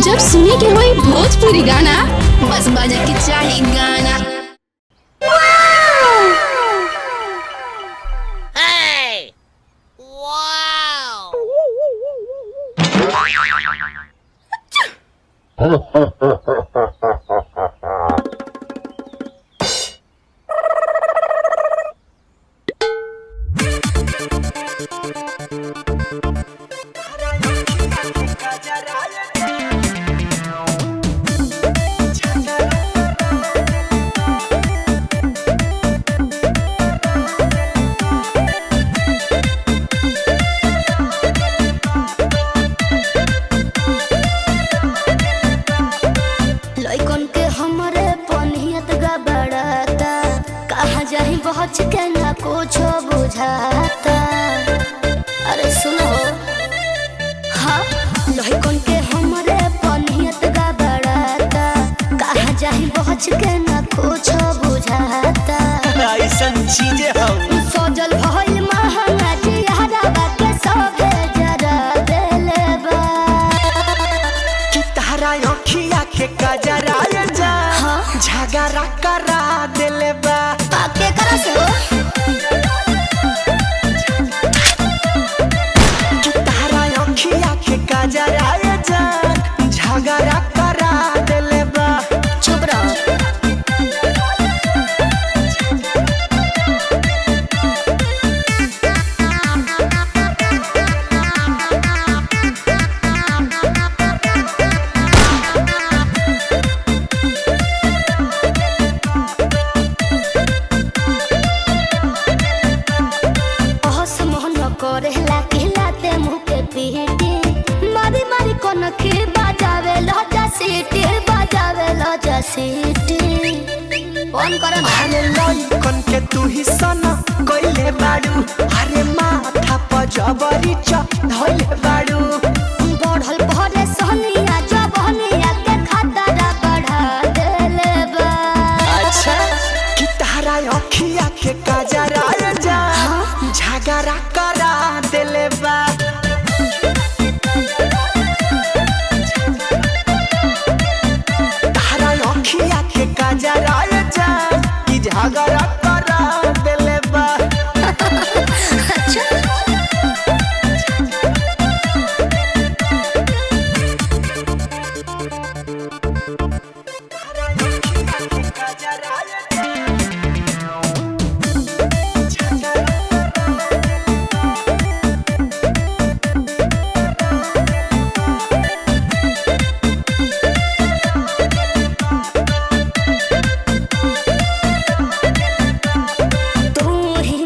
जब सुने के होई भोजपुरी गाना, बस बजे के चाही गाना। Hey! Wow! बहुत के ना कुछ बुझाता। अरे सुनो, हाँ लइकन के हमरे पनियत गबड़ाता। कहाँ जाही बहुत के ना कुछ बुझाता। ऐसन चीजें हो सजल भइल महंगा जियारा बाके सभे जरा देले बा। कि तारा अखिया के कजरा जा झगड़ा करा देले बा। आके करा से हो कि तारा अखिया के कजरा जा झगड़ा करा देले बा। चुप रहो। करेला खिलाते मुँह के पीटी मारी मारी कोन के बजावे लजा सीटी बजावे लजा सीटी कौन करन अरे लइकन के तू ही सना कइले बाड़ू। अरे माथा पर जबरी धइले बाड़ू। बढ़ल भरे सोनिया जबनिया के खतरा बढ़ा देले बा। अच्छा कि तारा अखिया के कजरा जा झगड़ा करा देले बा। तारा अखिया के कजरा जा कि झगड़ा करा देले बा। अच्छा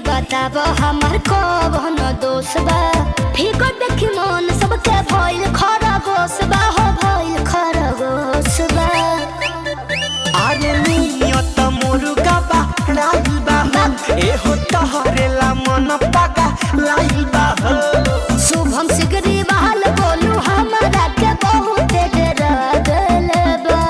बताब हमार कौन दोष बा। फिकर देखी मन सबके भइल खरगोश बा हो भइल खरगोश बा। अरे नियत मुर्गा बा राई बा एहो तहरेला मन पागा लाई बा। शुभम सिगरी बहाल बोलू हमारा के बहुत डरा देले बा।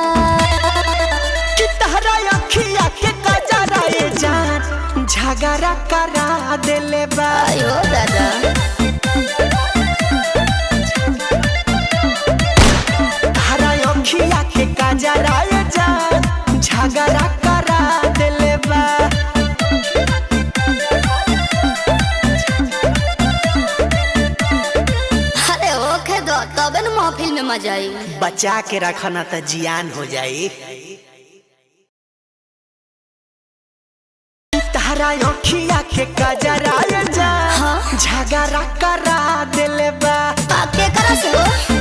कि तहरा अखिया के कजरा जान झगड़ा करा देले बा। आयो दादा तारा अखिया के कजरा जान झगड़ा करा देले बा। अरे ओके दो तबे न महफिल में मजा आई। बचा के रखना तो जियान हो जाई। तारा अखिया के कजरा जा झगड़ा करा देले बा। आके करा से हो